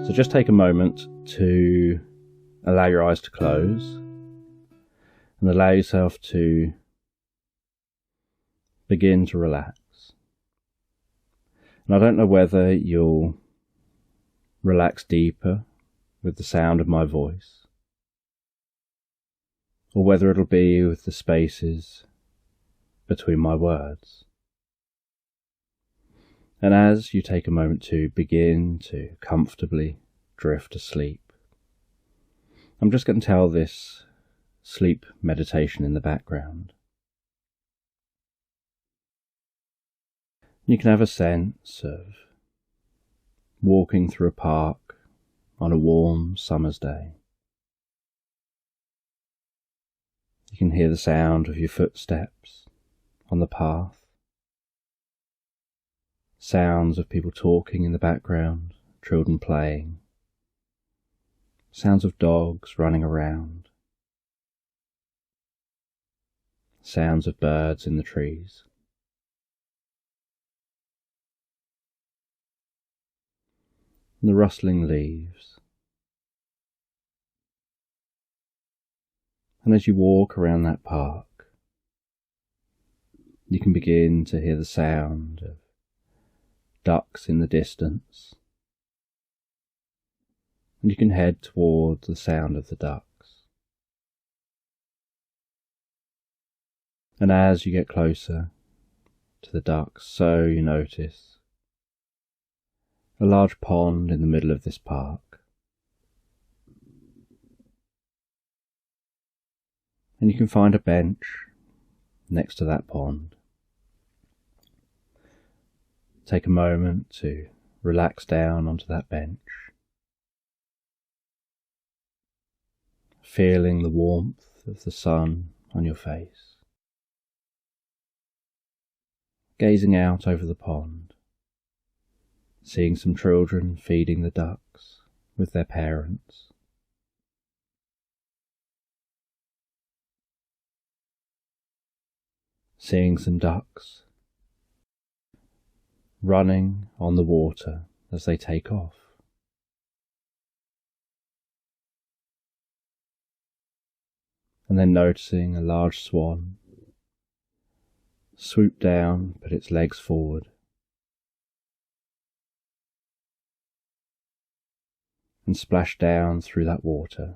So just take a moment to allow your eyes to close and allow yourself to begin to relax. And I don't know whether you'll relax deeper with the sound of my voice, or whether it'll be with the spaces between my words. And as you take a moment to begin to comfortably drift asleep, I'm just going to tell this sleep meditation in the background. You can have a sense of walking through a park on a warm summer's day. You can hear the sound of your footsteps on the path, sounds of people talking in the background, children playing, sounds of dogs running around, sounds of birds in the trees. And the rustling leaves. And as you walk around that park, you can begin to hear the sound of ducks in the distance, and you can head towards the sound of the ducks. And as you get closer to the ducks, so you notice a large pond in the middle of this park. And you can find a bench next to that pond. Take a moment to relax down onto that bench, feeling the warmth of the sun on your face, gazing out over the pond, seeing some children feeding the ducks with their parents. Seeing some ducks running on the water as they take off. And then noticing a large swan swoop down, put its legs forward, and splash down through that water,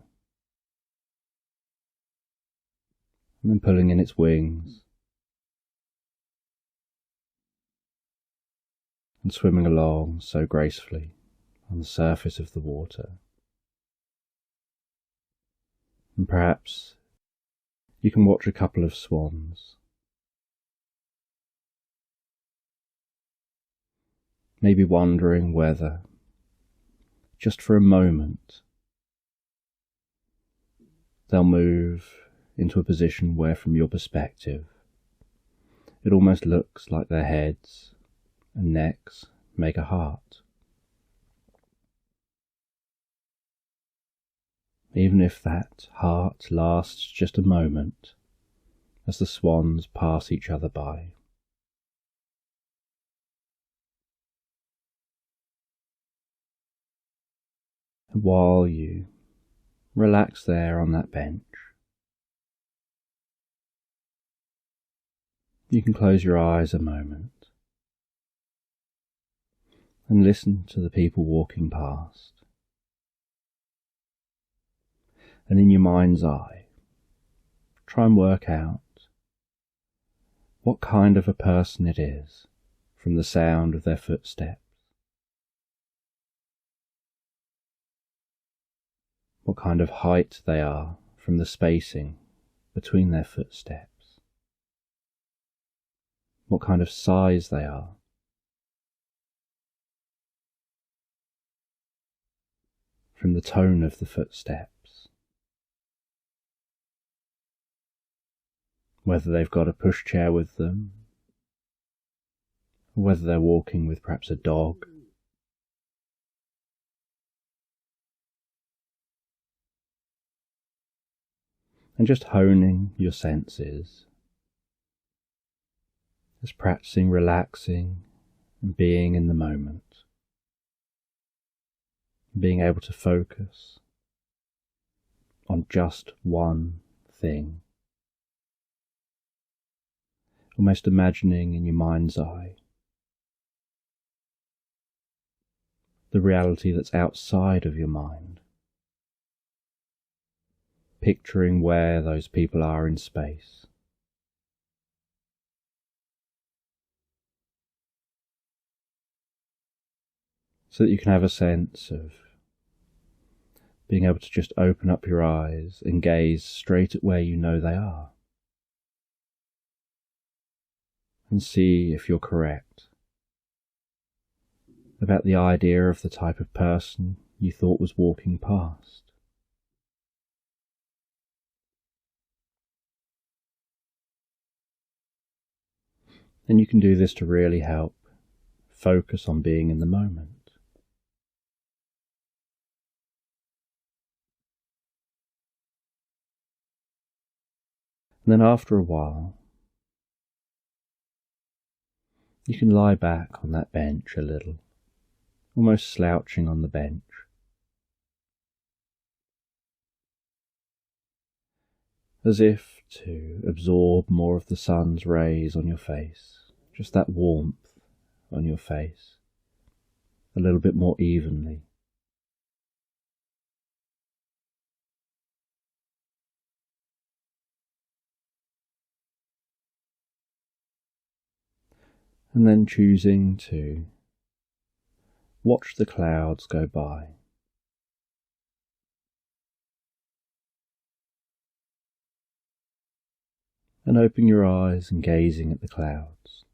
and then pulling in its wings and swimming along so gracefully on the surface of the water. And perhaps you can watch a couple of swans, maybe wondering whether, just for a moment, they'll move into a position where, from your perspective, it almost looks like their heads and necks make a heart. Even if that heart lasts just a moment as the swans pass each other by. And while you relax there on that bench, you can close your eyes a moment and listen to the people walking past. And in your mind's eye, try and work out what kind of a person it is from the sound of their footsteps. What kind of height they are from the spacing between their footsteps. What kind of size they are. From the tone of the footsteps. Whether they've got a pushchair with them, or whether they're walking with perhaps a dog. And just honing your senses, just practicing relaxing and being in the moment, being able to focus on just one thing. Almost imagining in your mind's eye the reality that's outside of your mind. Picturing where those people are in space. So that you can have a sense of being able to just open up your eyes and gaze straight at where you know they are. And see if you're correct about the idea of the type of person you thought was walking past. And you can do this to really help focus on being in the moment. And then after a while, you can lie back on that bench a little, almost slouching on the bench. As if to absorb more of the sun's rays on your face, just that warmth on your face, a little bit more evenly. And then choosing to watch the clouds go by. And open your eyes and gazing at the clouds.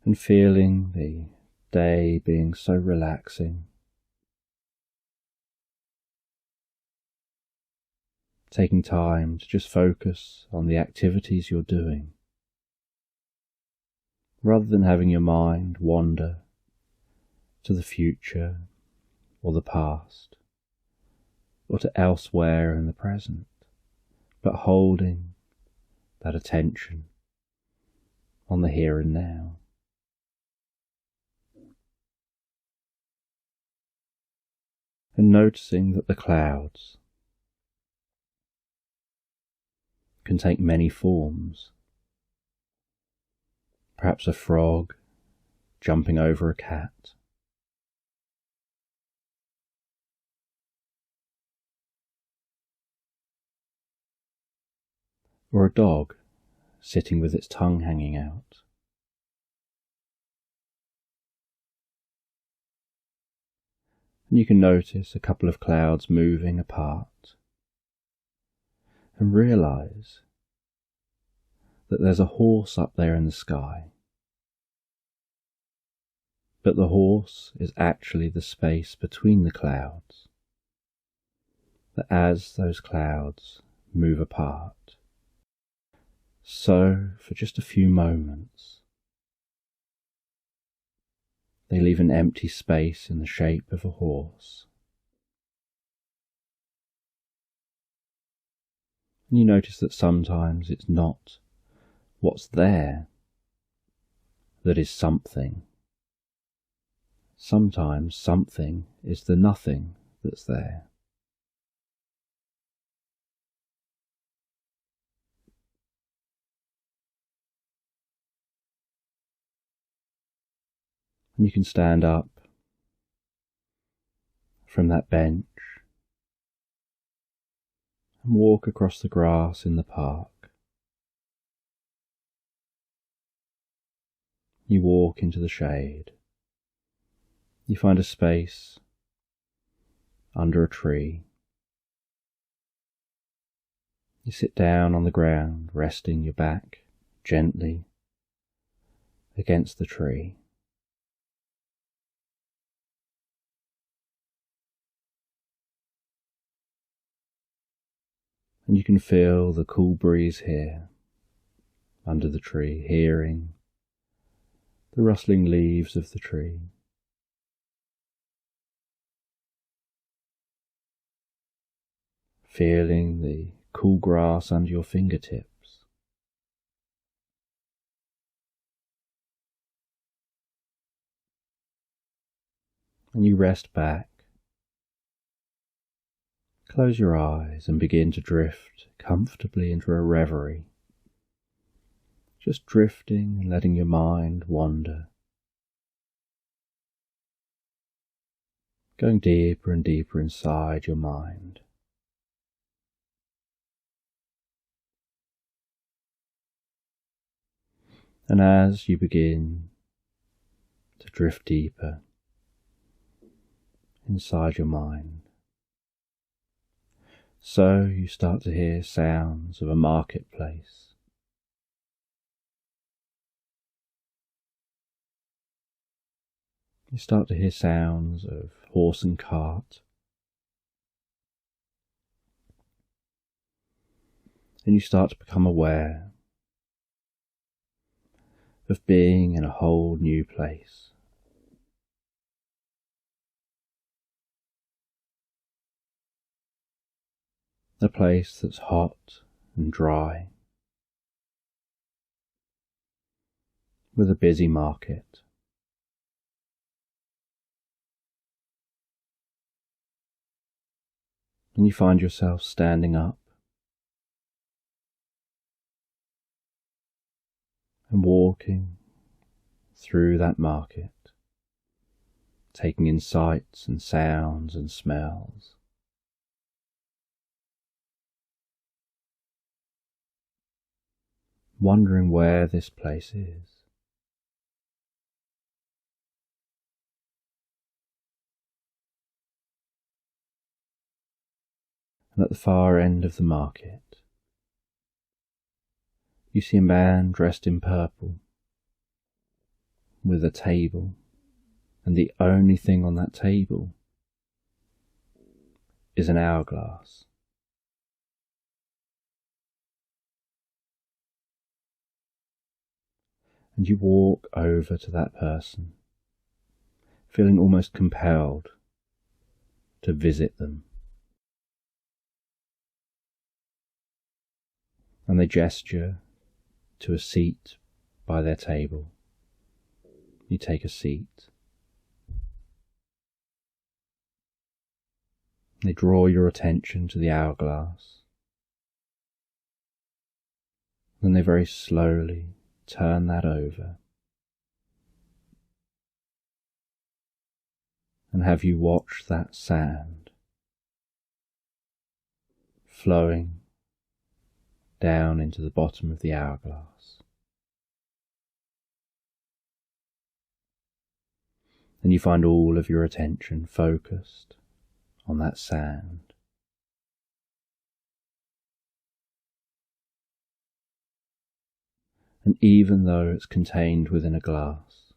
And feeling the day being so relaxing. Taking time to just focus on the activities you're doing, rather than having your mind wander to the future or the past, or to elsewhere in the present, but holding that attention on the here and now. And noticing that the clouds can take many forms. Perhaps a frog jumping over a cat. Or a dog sitting with its tongue hanging out. And you can notice a couple of clouds moving apart and realize that there's a horse up there in the sky. But the horse is actually the space between the clouds. That as those clouds move apart, so for just a few moments, they leave an empty space in the shape of a horse. And you notice that sometimes it's not what's there that is something. Sometimes something is the nothing that's there. And you can stand up from that bench and walk across the grass in the park. You walk into the shade. You find a space under a tree. You sit down on the ground, resting your back gently against the tree. And you can feel the cool breeze here under the tree, hearing the rustling leaves of the tree. Feeling the cool grass under your fingertips. and you rest back. Close your eyes and begin to drift comfortably into a reverie, just drifting and letting your mind wander, going deeper and deeper inside your mind. And as you begin to drift deeper inside your mind, so you start to hear sounds of a marketplace. You start to hear sounds of horse and cart. And you start to become aware of being in a whole new place. A place that's hot and dry, with a busy market. And you find yourself standing up and walking through that market, taking in sights and sounds and smells. Wondering where this place is. And at the far end of the market, you see a man dressed in purple, with a table, and the only thing on that table is an hourglass. And you walk over to that person, feeling almost compelled to visit them. And they gesture to a seat by their table. You take a seat. They draw your attention to the hourglass. Then they very slowly turn that over and have you watch that sand flowing down into the bottom of the hourglass. And you find all of your attention focused on that sand. And even though it's contained within a glass,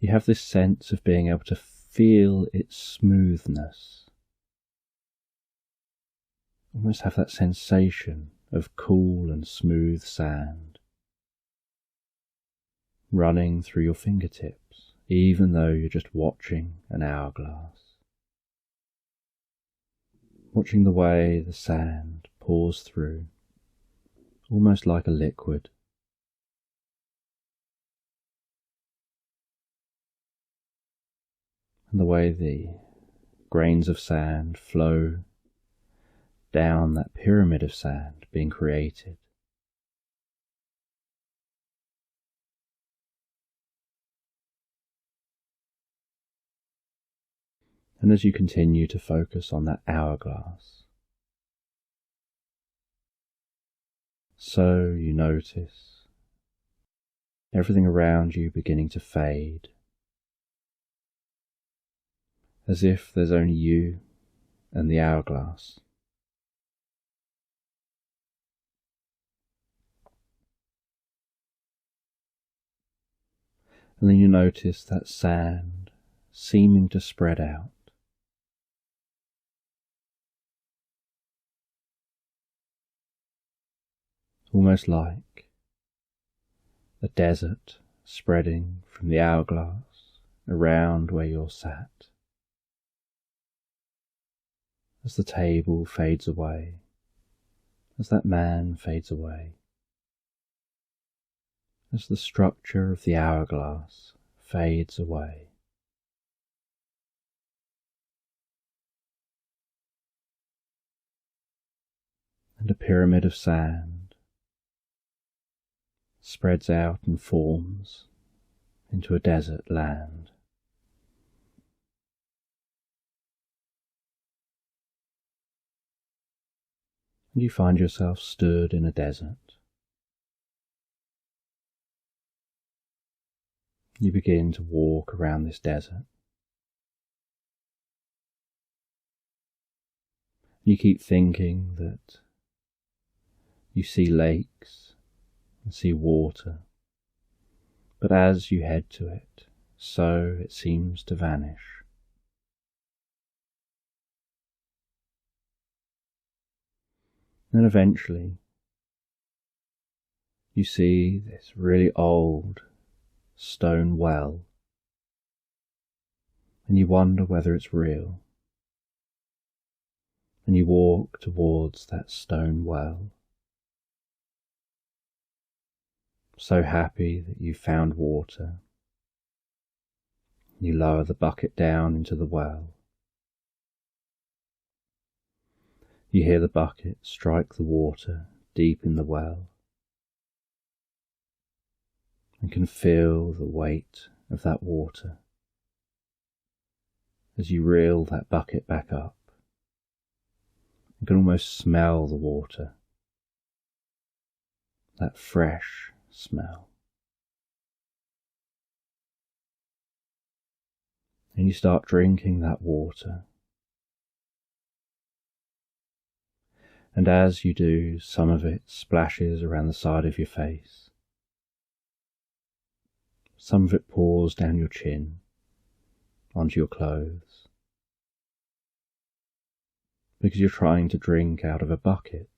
you have this sense of being able to feel its smoothness. Almost have that sensation of cool and smooth sand running through your fingertips, even though you're just watching an hourglass. Watching the way the sand pours through, almost like a liquid. And the way the grains of sand flow down that pyramid of sand being created. And as you continue to focus on that hourglass, so you notice everything around you beginning to fade, as if there's only you and the hourglass. And then you notice that sand seeming to spread out. Almost like a desert spreading from the hourglass around where you're sat. As the table fades away, as that man fades away, as the structure of the hourglass fades away. And a pyramid of sand spreads out and forms into a desert land. And you find yourself stood in a desert. You begin to walk around this desert. You keep thinking that you see lakes and see water, but as you head to it, so it seems to vanish. Then eventually you see this really old stone well, and you wonder whether it's real. And you walk towards that stone well, so happy that you found water. You lower the bucket down into the well. You hear the bucket strike the water deep in the well, and can feel the weight of that water as you reel that bucket back up. You can almost smell the water, that fresh smell. And you start drinking that water. And as you do, some of it splashes around the side of your face. Some of it pours down your chin, onto your clothes, because you're trying to drink out of a bucket.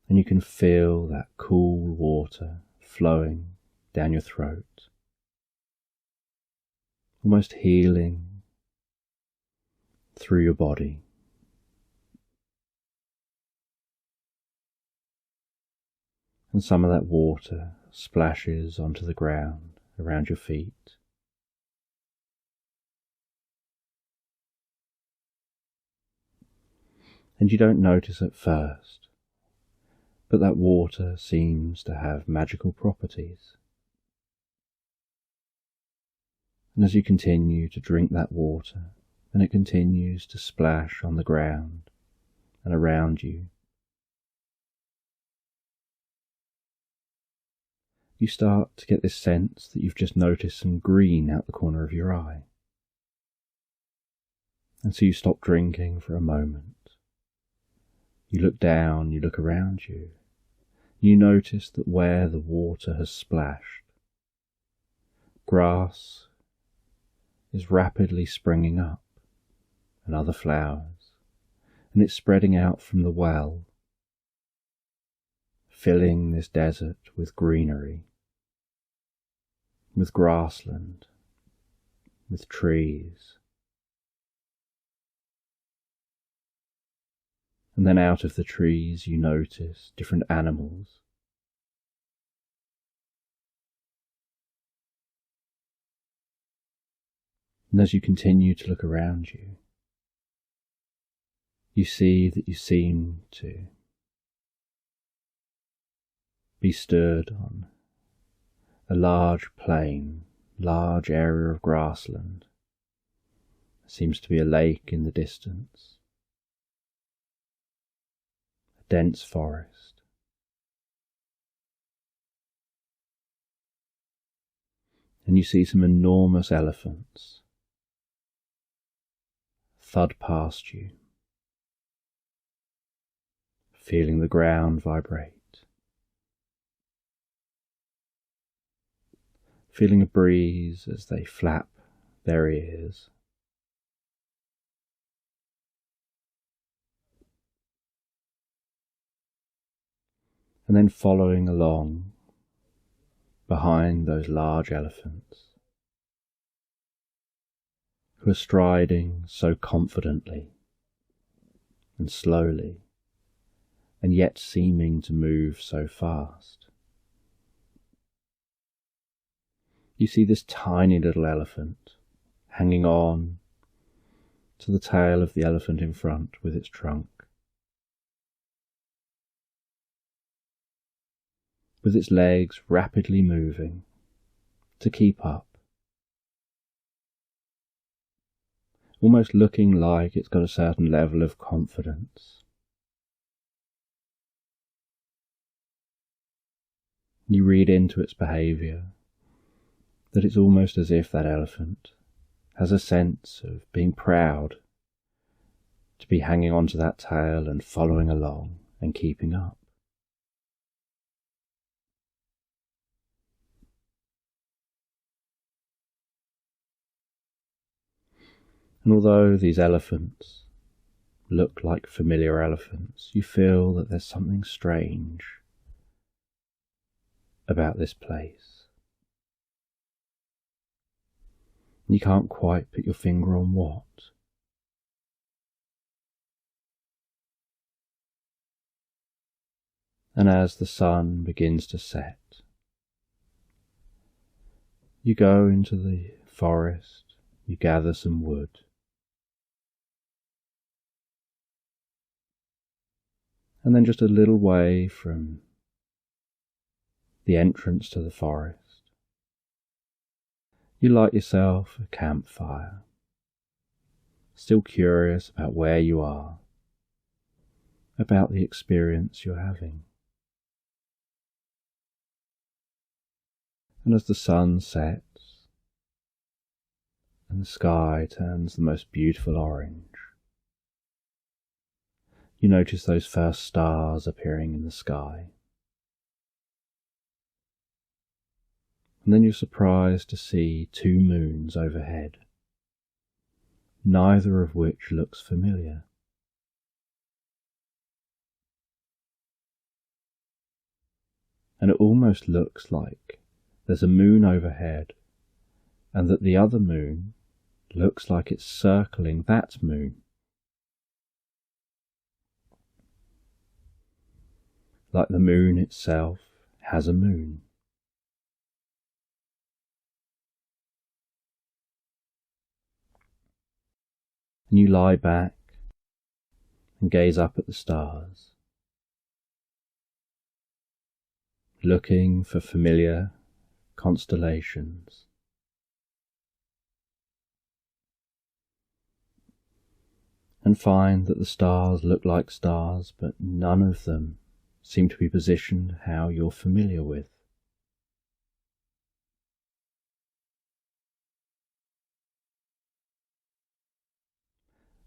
And you can feel that cool water flowing down your throat, almost healing through your body. And some of that water splashes onto the ground around your feet. And you don't notice at first, but that water seems to have magical properties. And as you continue to drink that water, and it continues to splash on the ground and around you, you start to get this sense that you've just noticed some green out the corner of your eye. And so you stop drinking for a moment. You look down, you look around you. You notice that where the water has splashed, grass is rapidly springing up, and other flowers, and it's spreading out from the well, filling this desert with greenery, with grassland, with trees. And then out of the trees you notice different animals. And as you continue to look around you, you see that you seem to be stood on a large plain, large area of grassland. There seems to be a lake in the distance, a dense forest. And you see some enormous elephants thud past you, feeling the ground vibrate, feeling a breeze as they flap their ears. And then following along behind those large elephants, who are striding so confidently and slowly and yet seeming to move so fast. You see this tiny little elephant hanging on to the tail of the elephant in front with its trunk, with its legs rapidly moving to keep up, almost looking like it's got a certain level of confidence. You read into its behaviour that it's almost as if that elephant has a sense of being proud to be hanging onto that tail and following along and keeping up. And although these elephants look like familiar elephants, you feel that there's something strange about this place. You can't quite put your finger on what. And as the sun begins to set, you go into the forest, you gather some wood, and then just a little way from the entrance to the forest, you light yourself a campfire, still curious about where you are, about the experience you're having. And as the sun sets and the sky turns the most beautiful orange, you notice those first stars appearing in the sky. And then you're surprised to see 2 moons overhead, neither of which looks familiar. And it almost looks like there's a moon overhead, and that the other moon looks like it's circling that moon. Like the moon itself has a moon. And you lie back and gaze up at the stars, looking for familiar constellations. And find that the stars look like stars, but none of them seem to be positioned how you're familiar with.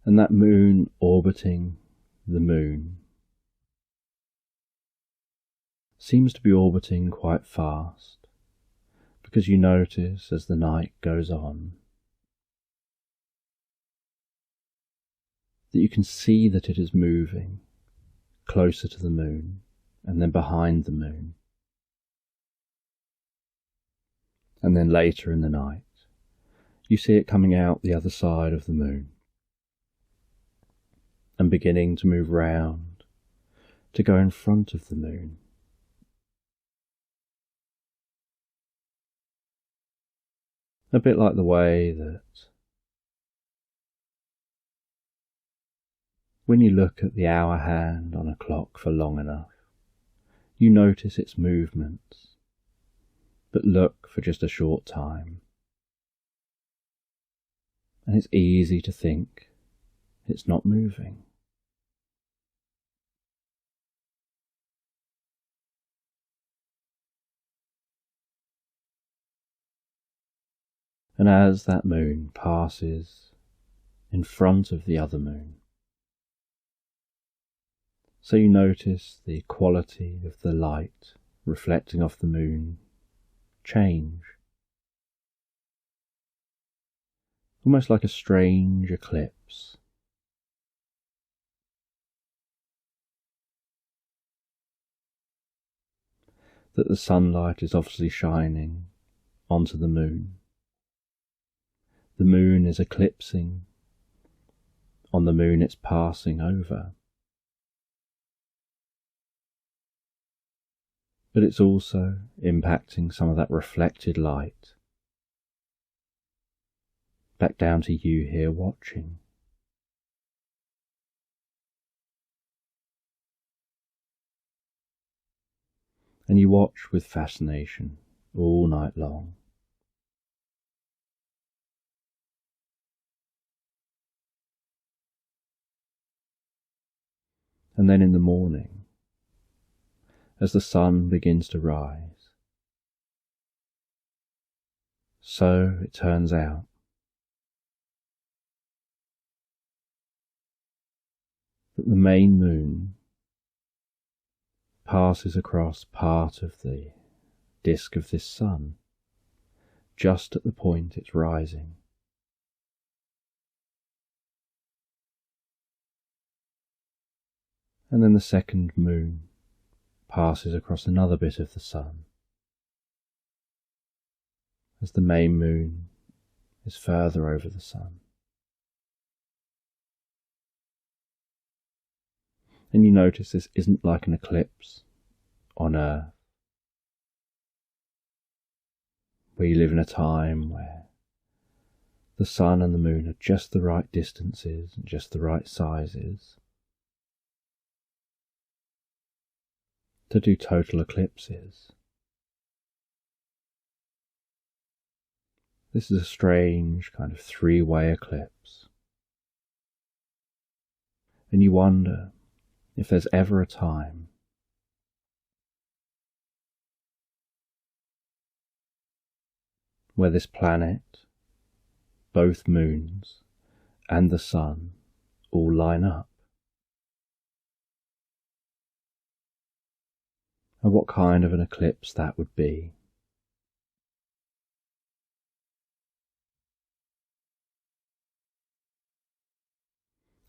And that moon orbiting the moon seems to be orbiting quite fast, because you notice as the night goes on that you can see that it is moving closer to the moon and then behind the moon. And then later in the night, you see it coming out the other side of the moon and beginning to move round to go in front of the moon. A bit like the way that when you look at the hour hand on a clock for long enough, you notice its movements, but look for just a short time. And it's easy to think it's not moving. And as that moon passes in front of the other moon, so you notice the quality of the light reflecting off the moon change, almost like a strange eclipse. That the sunlight is obviously shining onto the moon. The moon is eclipsing on the moon it's passing over. but it's also impacting some of that reflected light back down to you here watching. And you watch with fascination all night long. And then in the morning, as the sun begins to rise, so it turns out that the main moon passes across part of the disk of this sun, just at the point it's rising. And then the second moon passes across another bit of the sun, as the main moon is further over the sun. And you notice this isn't like an eclipse on Earth, where you live in a time where the sun and the moon are just the right distances and just the right sizes to do total eclipses. This is a strange kind of three-way eclipse. And you wonder if there's ever a time where this planet, both moons, and the sun all line up. And what kind of an eclipse that would be.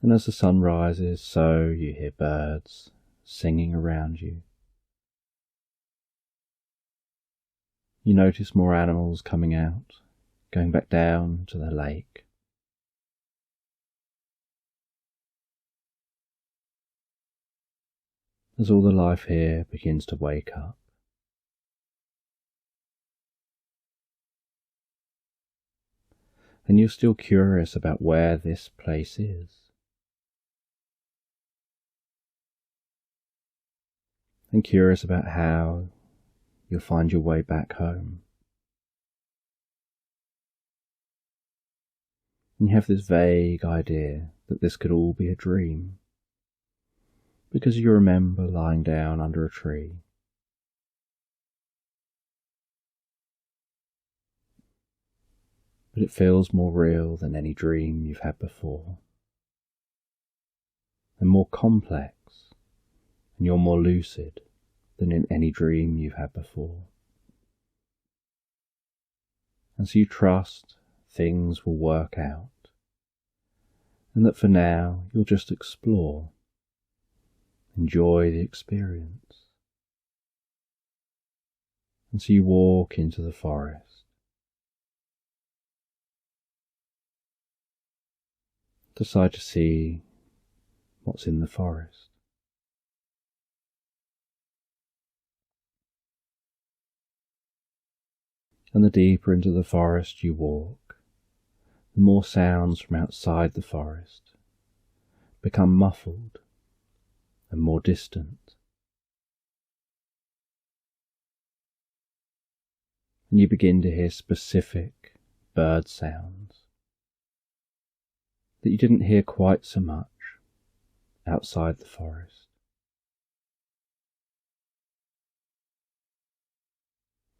And as the sun rises, so you hear birds singing around you. You notice more animals coming out, going back down to the lake. As all the life here begins to wake up. And you're still curious about where this place is. And curious about how you'll find your way back home. And you have this vague idea that this could all be a dream, because you remember lying down under a tree, but it feels more real than any dream you've had before, and more complex, and you're more lucid than in any dream you've had before. And so you trust things will work out, and that for now you'll just explore, enjoy the experience. And so you walk into the forest, decide to see what's in the forest. And the deeper into the forest you walk, the more sounds from outside the forest become muffled and more distant. And you begin to hear specific bird sounds that you didn't hear quite so much outside the forest.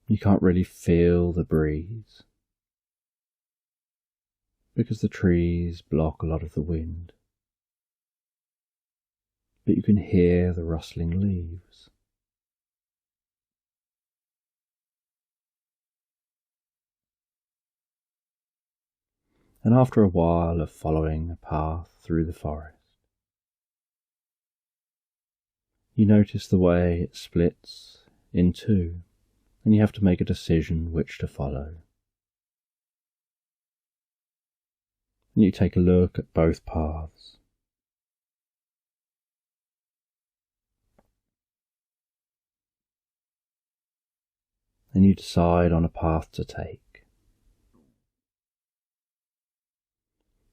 You can't really feel the breeze because the trees block a lot of the wind, but you can hear the rustling leaves. And after a while of following a path through the forest, you notice the way it splits in two, and you have to make a decision which to follow. And you take a look at both paths. and you decide on a path to take.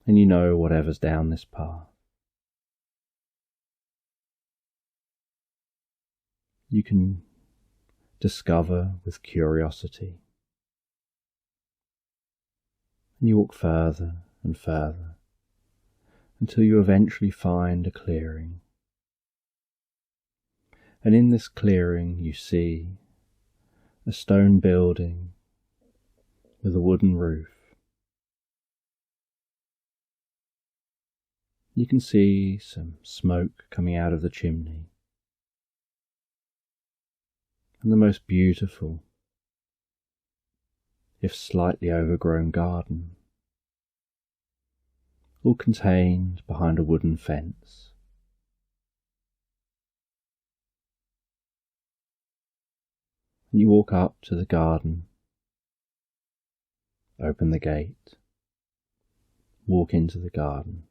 And you know whatever's down this path, you can discover with curiosity. And you walk further and further until you eventually find a clearing. And in this clearing you see a stone building with a wooden roof. You can see some smoke coming out of the chimney, and the most beautiful, if slightly overgrown garden, all contained behind a wooden fence. You walk up to the garden, open the gate, walk into the garden.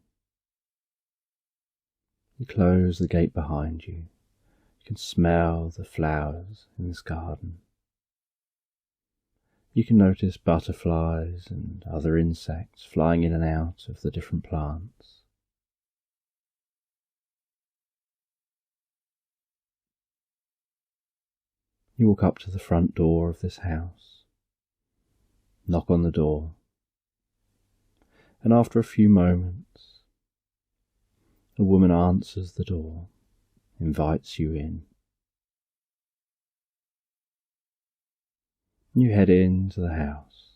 You close the gate behind you. You can smell the flowers in this garden. You can notice butterflies and other insects flying in and out of the different plants. You walk up to the front door of this house, knock on the door, and after a few moments, a woman answers the door, invites you in. You head into the house.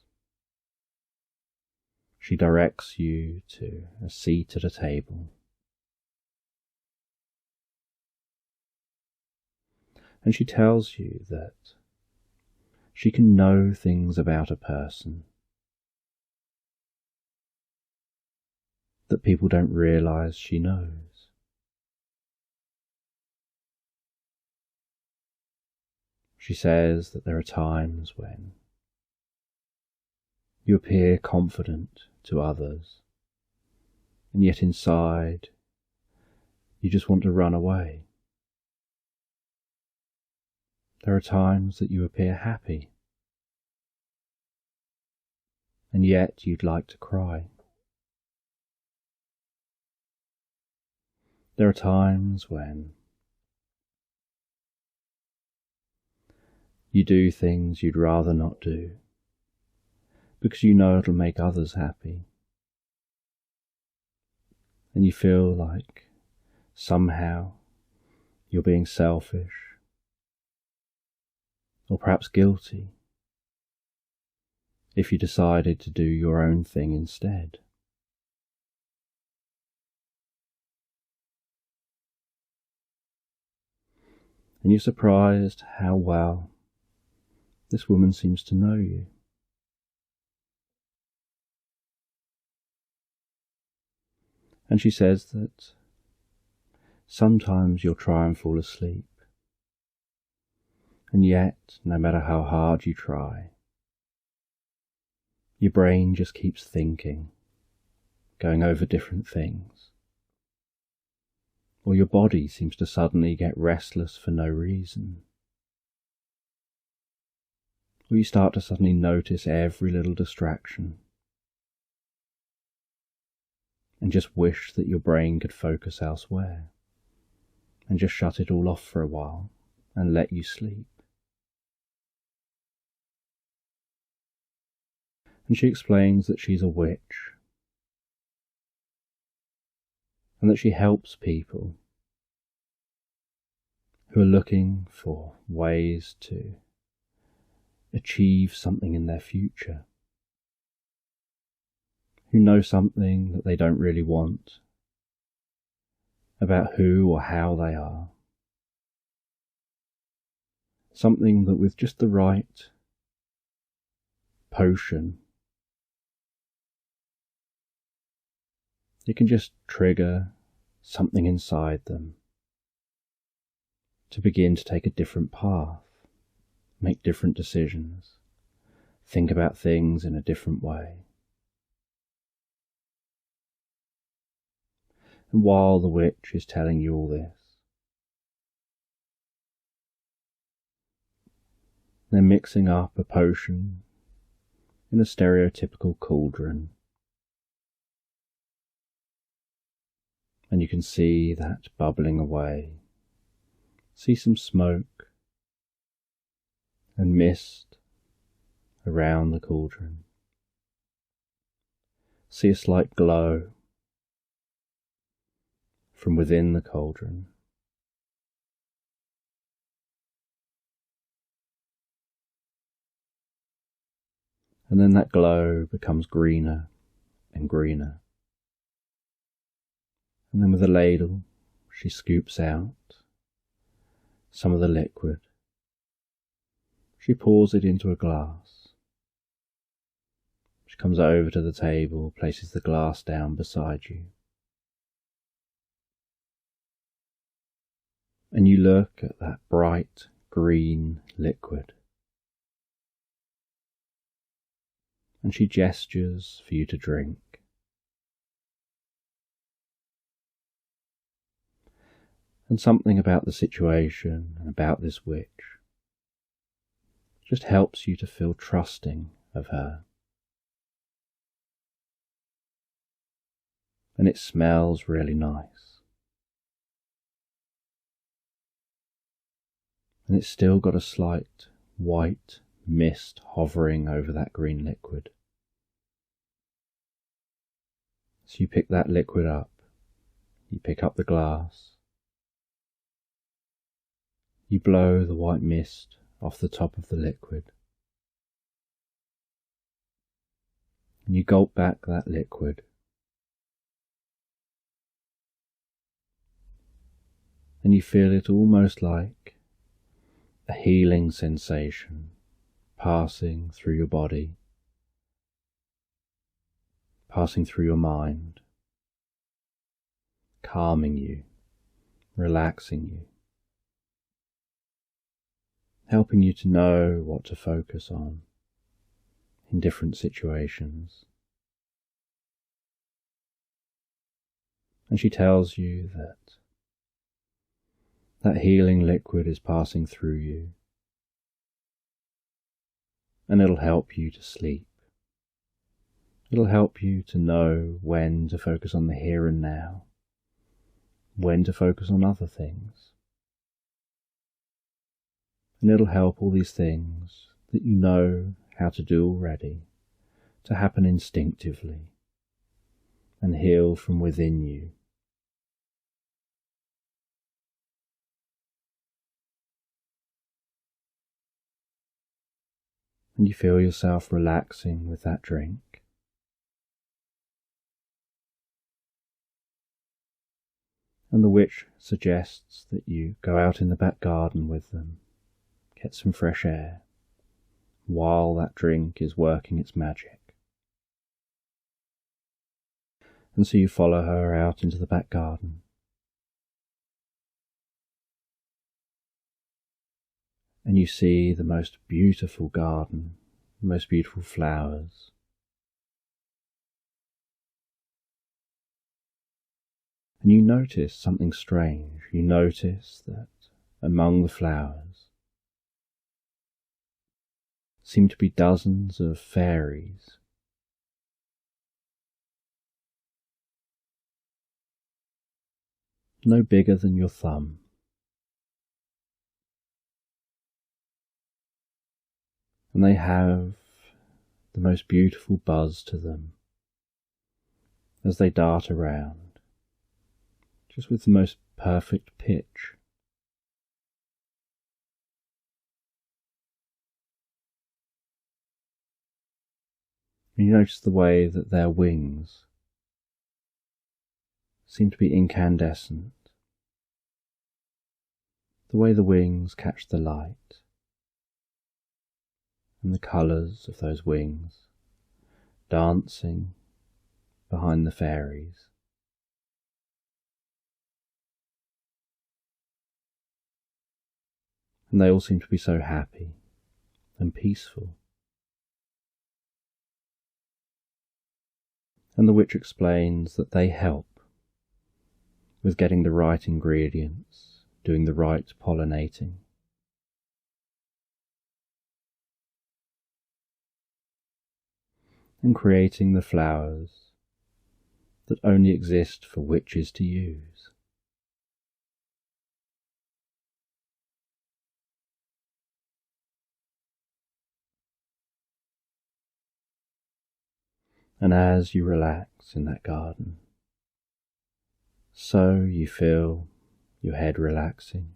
She directs you to a seat at a table. And she tells you that she can know things about a person that people don't realize she knows. She says that there are times when you appear confident to others, and yet inside you just want to run away. There are times that you appear happy, and yet you'd like to cry. There are times when you do things you'd rather not do, because you know it'll make others happy, and you feel like somehow you're being selfish, or perhaps guilty, if you decided to do your own thing instead. And you're surprised how well this woman seems to know you. And she says that sometimes you'll try and fall asleep, and yet, no matter how hard you try, your brain just keeps thinking, going over different things. Or your body seems to suddenly get restless for no reason. Or you start to suddenly notice every little distraction, and just wish that your brain could focus elsewhere, and just shut it all off for a while, and let you sleep. And she explains that she's a witch, and that she helps people who are looking for ways to achieve something in their future, who know something that they don't really want about who or how they are, something that with just the right potion, it can just trigger something inside them to begin to take a different path, make different decisions, think about things in a different way. And while the witch is telling you all this, They're mixing up a potion in a stereotypical cauldron. And you can see that bubbling away. See some smoke and mist around the cauldron. See a slight glow from within the cauldron. And then that glow becomes greener and greener. And then with a ladle, she scoops out some of the liquid. She pours it into a glass. She comes over to the table, places the glass down beside you. And you look at that bright green liquid. And she gestures for you to drink. And something about the situation and about this witch just helps you to feel trusting of her. And it smells really nice. And it's still got a slight white mist hovering over that green liquid. So you pick that liquid up, you pick up the glass, you blow the white mist off the top of the liquid, and you gulp back that liquid. And you feel it almost like a healing sensation passing through your body, passing through your mind, calming you, relaxing you, helping you to know what to focus on in different situations. And she tells you that that healing liquid is passing through you, and it'll help you to sleep. It'll help you to know when to focus on the here and now, when to focus on other things. And it'll help all these things that you know how to do already to happen instinctively and heal from within you. And you feel yourself relaxing with that drink. And the witch suggests that you go out in the back garden with them, get some fresh air, while that drink is working its magic. And so you follow her out into the back garden. And you see the most beautiful garden, the most beautiful flowers. And you notice something strange. You notice that among the flowers seem to be dozens of fairies. No bigger than your thumb. And they have the most beautiful buzz to them as they dart around, just with the most perfect pitch. And you notice the way that their wings seem to be incandescent, the way the wings catch the light, and the colours of those wings dancing behind the fairies. And they all seem to be so happy and peaceful. And the witch explains that they help with getting the right ingredients, doing the right pollinating. and creating the flowers that only exist for witches to use. And as you relax in that garden, so you feel your head relaxing,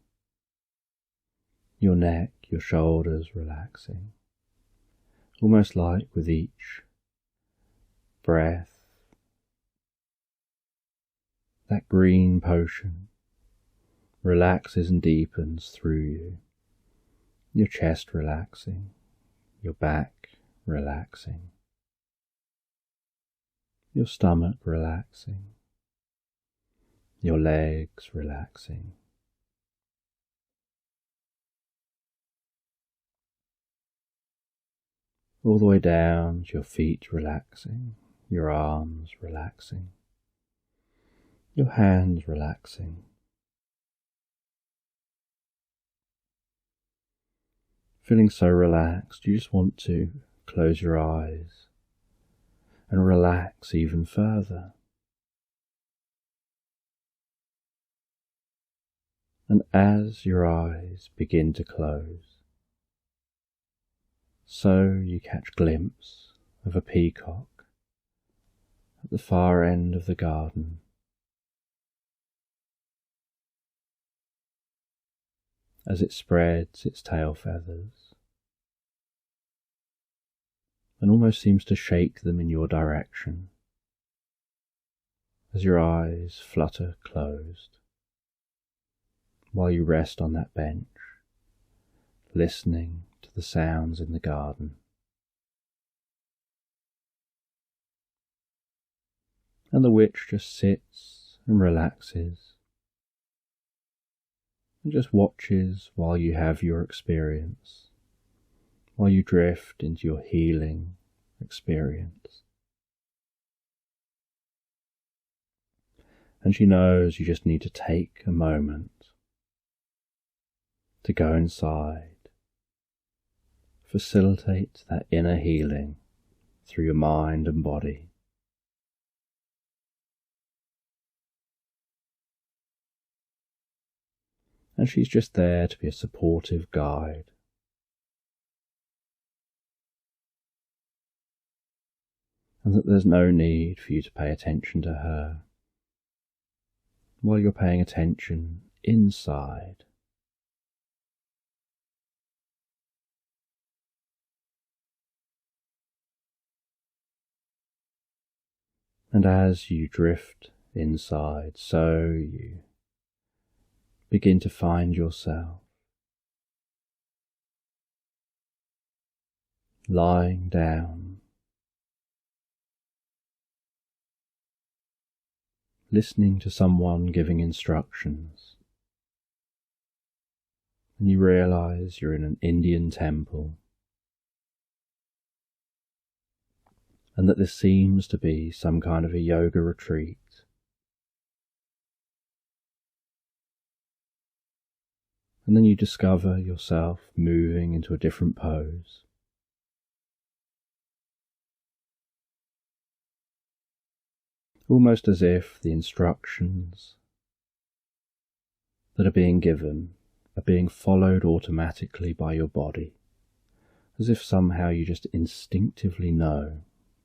your neck, your shoulders relaxing, almost like with each breath, that green potion relaxes and deepens through you, your chest relaxing, your back relaxing, your stomach relaxing, your legs relaxing, all the way down to your feet relaxing, your arms relaxing, your hands relaxing. Feeling so relaxed, you just want to close your eyes and relax even further. And as your eyes begin to close, so you catch a glimpse of a peacock at the far end of the garden, as it spreads its tail feathers and almost seems to shake them in your direction as your eyes flutter closed, while you rest on that bench, listening to the sounds in the garden. And the witch just sits and relaxes and just watches while you have your experience, while you drift into your healing experience. And she knows you just need to take a moment to go inside, facilitate that inner healing through your mind and body. And she's just there to be a supportive guide. And that there's no need for you to pay attention to her while you're paying attention inside. And as you drift inside, so you begin to find yourself lying down, listening to someone giving instructions, and you realize you're in an Indian temple, and that this seems to be some kind of a yoga retreat. And then you discover yourself moving into a different pose. Almost as if the instructions that are being given are being followed automatically by your body, as if somehow you just instinctively know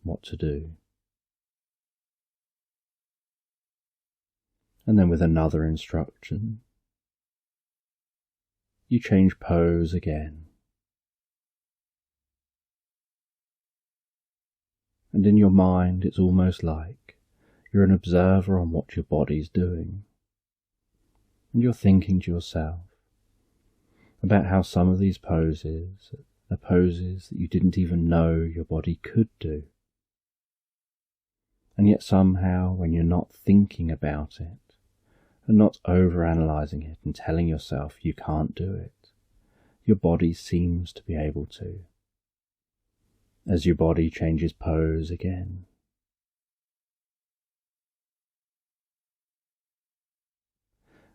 what to do. And then with another instruction, you change pose again. And in your mind, it's almost like you're an observer on what your body's doing. And you're thinking to yourself about how some of these poses are poses that you didn't even know your body could do. And yet somehow, when you're not thinking about it, and not overanalyzing it and telling yourself you can't do it, your body seems to be able to, as your body changes pose again.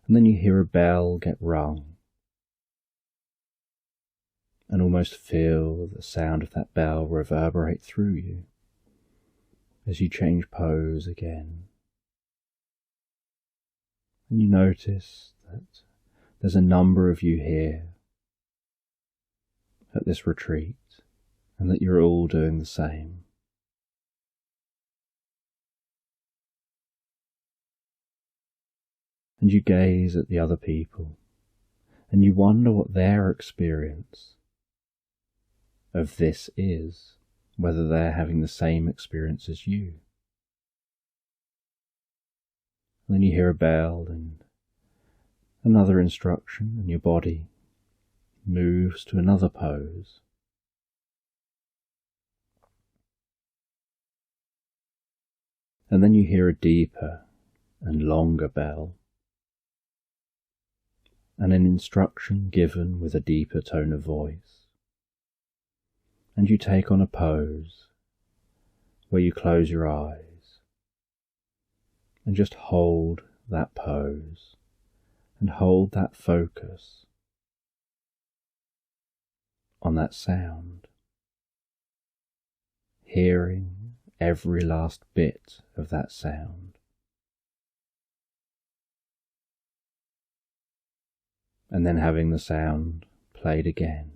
And then you hear a bell get rung, and almost feel the sound of that bell reverberate through you, as you change pose again. And you notice that there's a number of you here at this retreat, and that you're all doing the same. And you gaze at the other people, and you wonder what their experience of this is, whether they're having the same experience as you. And then you hear a bell and another instruction, and your body moves to another pose. And then you hear a deeper and longer bell, and an instruction given with a deeper tone of voice. And you take on a pose where you close your eyes and just hold that pose and hold that focus on that sound, hearing every last bit of that sound. And then having the sound played again.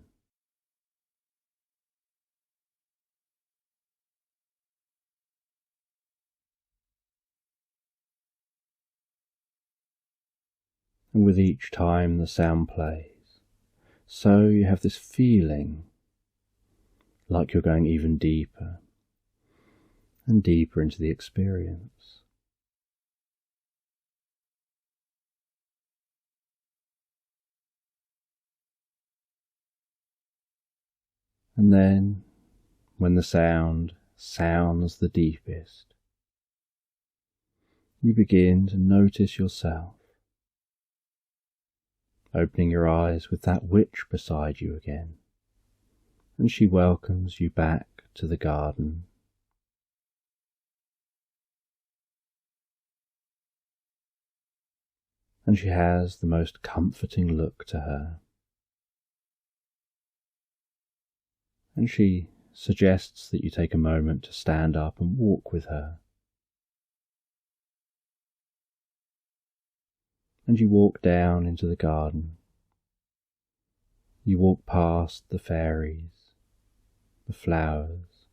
And with each time the sound plays, so you have this feeling like you're going even deeper and deeper into the experience. And then, when the sound sounds the deepest, you begin to notice yourself, opening your eyes with that witch beside you again, and she welcomes you back to the garden. And she has the most comforting look to her. And she suggests that you take a moment to stand up and walk with her. And you walk down into the garden. You walk past the fairies, the flowers,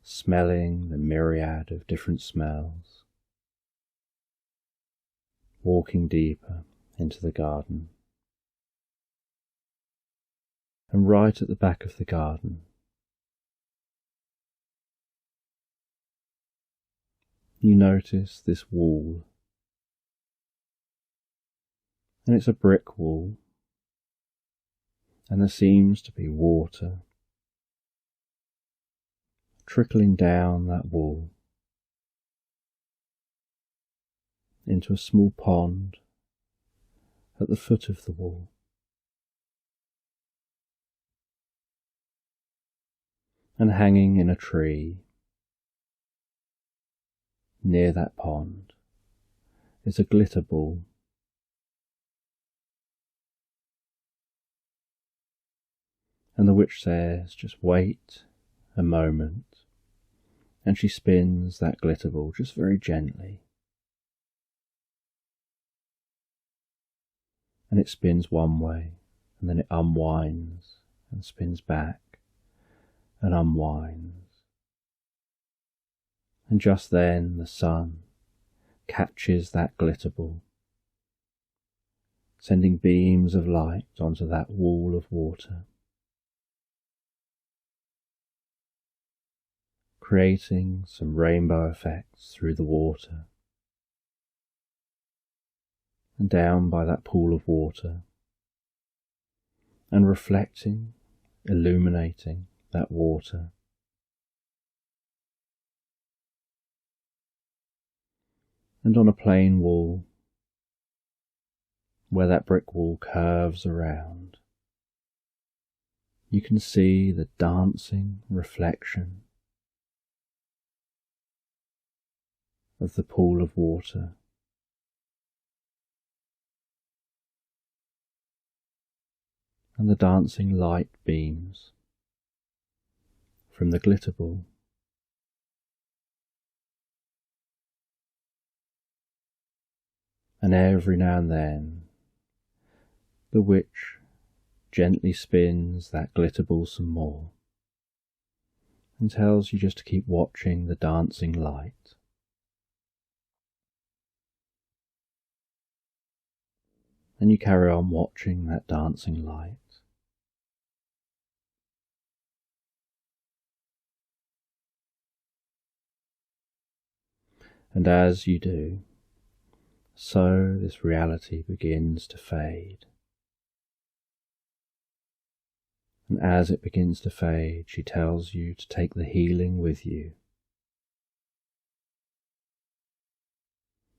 smelling the myriad of different smells, walking deeper into the garden. And right at the back of the garden, you notice this wall. And it's a brick wall, and there seems to be water trickling down that wall into a small pond at the foot of the wall. And hanging in a tree near that pond is a glitter ball. And the witch says, just wait a moment, and she spins that glitter ball just very gently. And it spins one way, and then it unwinds and spins back and unwinds. And just then the sun catches that glitter ball, sending beams of light onto that wall of water, creating some rainbow effects through the water. And down by that pool of water, and reflecting, illuminating that water. And on a plain wall, where that brick wall curves around, you can see the dancing reflection of the pool of water. And the dancing light beams from the glitter ball. And every now and then, the witch gently spins that glitter ball some more and tells you just to keep watching the dancing light. And you carry on watching that dancing light. And as you do, so this reality begins to fade. And as it begins to fade, she tells you to take the healing with you,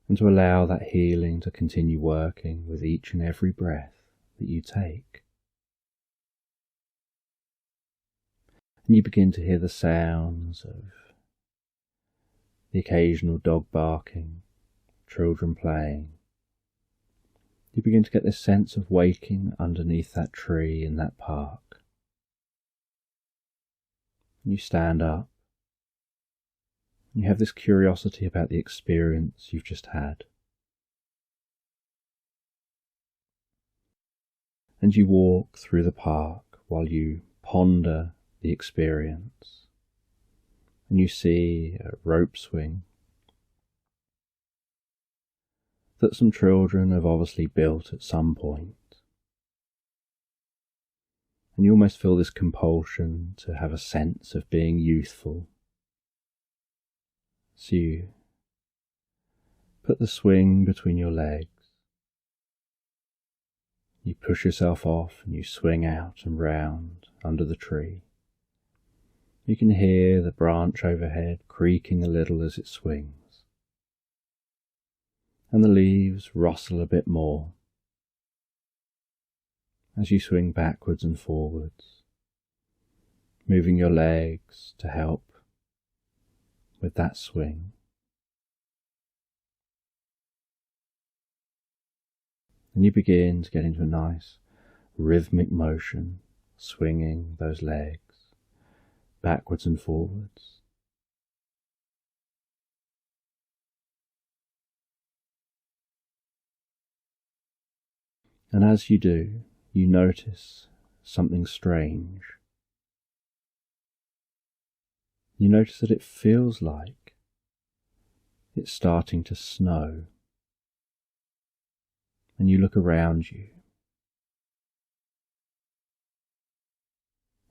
and to allow that healing to continue working with each and every breath that you take. And you begin to hear the sounds of the occasional dog barking, children playing. You begin to get this sense of waking underneath that tree in that park. You stand up. You have this curiosity about the experience you've just had. And you walk through the park while you ponder the experience. And you see a rope swing that some children have obviously built at some point. And you almost feel this compulsion to have a sense of being youthful. So you put the swing between your legs. You push yourself off and you swing out and round under the tree. You can hear the branch overhead creaking a little as it swings. And the leaves rustle a bit more as you swing backwards and forwards, moving your legs to help with that swing. And you begin to get into a nice rhythmic motion, swinging those legs backwards and forwards. And as you do, you notice something strange. You notice that it feels like it's starting to snow. And you look around you.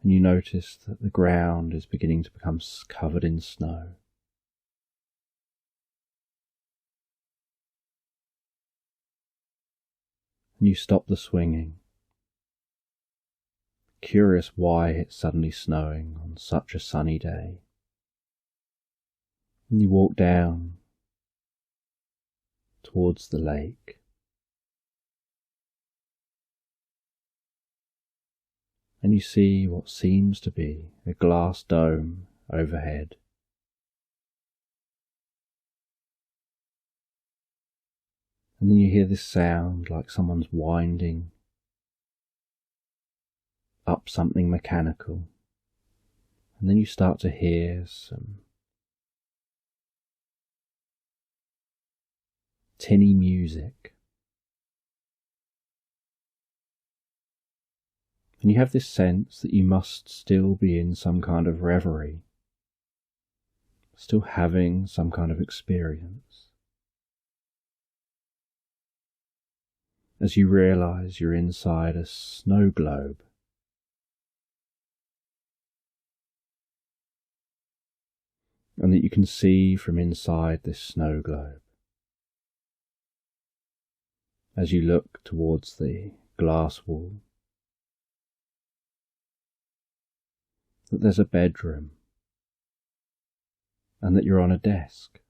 And you notice that the ground is beginning to become covered in snow. And you stop the swinging, curious why it's suddenly snowing on such a sunny day. And you walk down towards the lake. And you see what seems to be a glass dome overhead. And then you hear this sound like someone's winding up something mechanical. And then you start to hear some tinny music. And you have this sense that you must still be in some kind of reverie, still having some kind of experience. As you realize you're inside a snow globe. And that you can see from inside this snow globe. As you look towards the glass wall, that there's a bedroom, and that you're on a desk,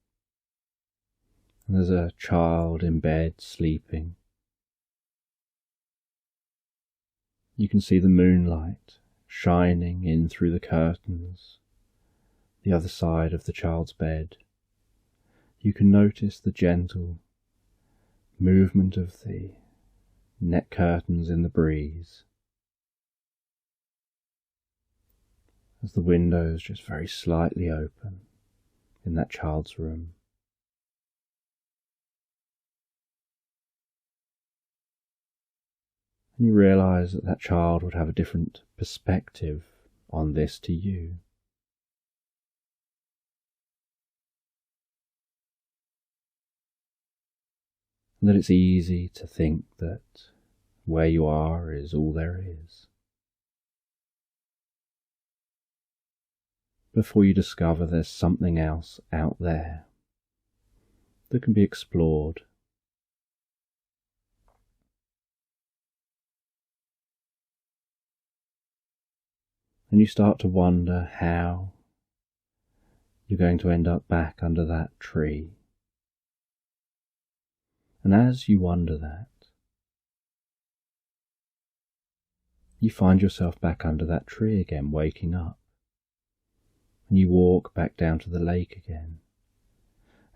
and there's a child in bed sleeping. You can see the moonlight shining in through the curtains, the other side of the child's bed. You can notice the gentle movement of the net curtains in the breeze, as the windows just very slightly open in that child's room. And you realise that that child would have a different perspective on this to you. And that it's easy to think that where you are is all there is, before you discover there's something else out there that can be explored. And you start to wonder how you're going to end up back under that tree. And as you wonder that, you find yourself back under that tree again, waking up. And you walk back down to the lake again.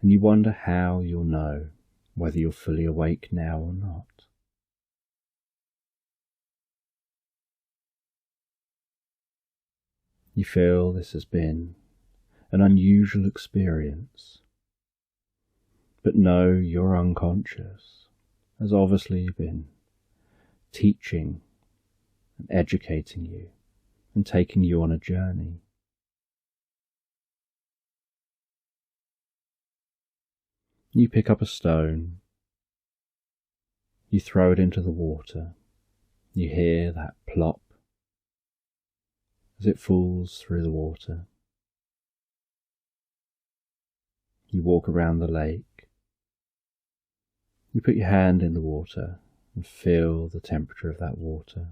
And you wonder how you'll know whether you're fully awake now or not. You feel this has been an unusual experience, but know your unconscious has obviously been teaching and educating you and taking you on a journey. You pick up a stone, you throw it into the water, you hear that plop as it falls through the water. You walk around the lake, you put your hand in the water and feel the temperature of that water.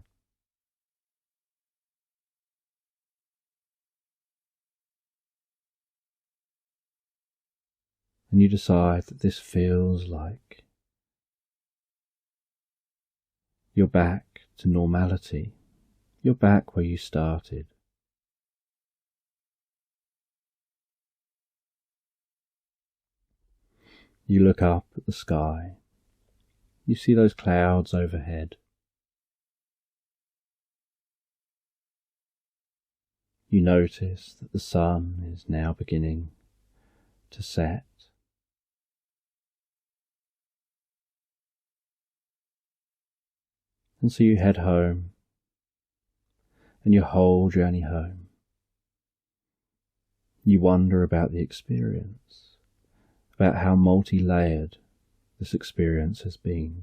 And you decide that this feels like you're back to normality. You're back where you started. You look up at the sky. You see those clouds overhead. You notice that the sun is now beginning to set. And so you head home, and your whole journey home, you wonder about the experience, about how multi-layered this experience has been.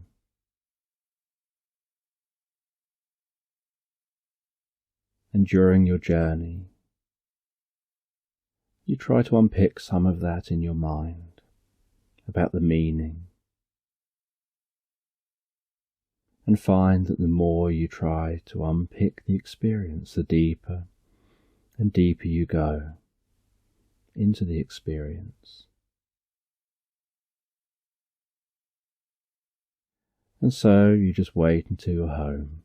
And during your journey, you try to unpick some of that in your mind, about the meaning, and find that the more you try to unpick the experience, the deeper and deeper you go into the experience. And so you just wait until you're home.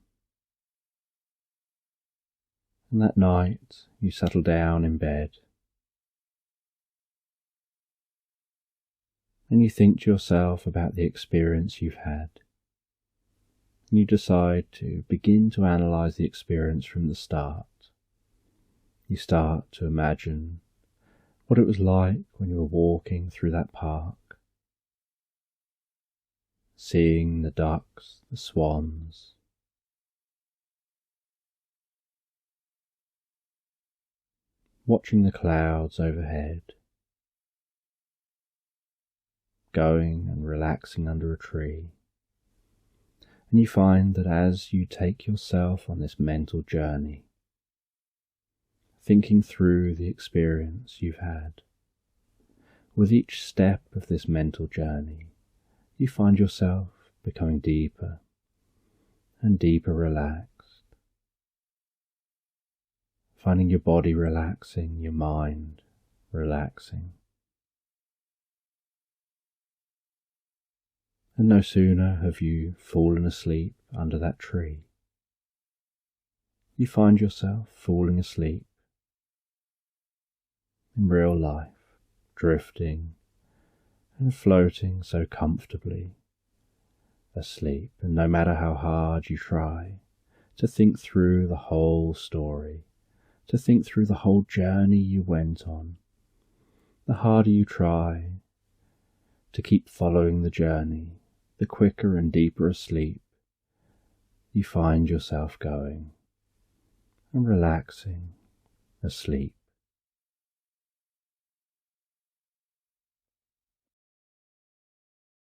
And that night you settle down in bed and you think to yourself about the experience you've had. And you decide to begin to analyze the experience from the start. You start to imagine what it was like when you were walking through that park, seeing the ducks, the swans, watching the clouds overhead, going and relaxing under a tree. And you find that as you take yourself on this mental journey, thinking through the experience you've had, with each step of this mental journey, you find yourself becoming deeper and deeper relaxed, finding your body relaxing, your mind relaxing. And no sooner have you fallen asleep under that tree, you find yourself falling asleep in real life, drifting and floating so comfortably asleep. And no matter how hard you try to think through the whole story, to think through the whole journey you went on, the harder you try to keep following the journey, the quicker and deeper asleep you find yourself going and relaxing asleep.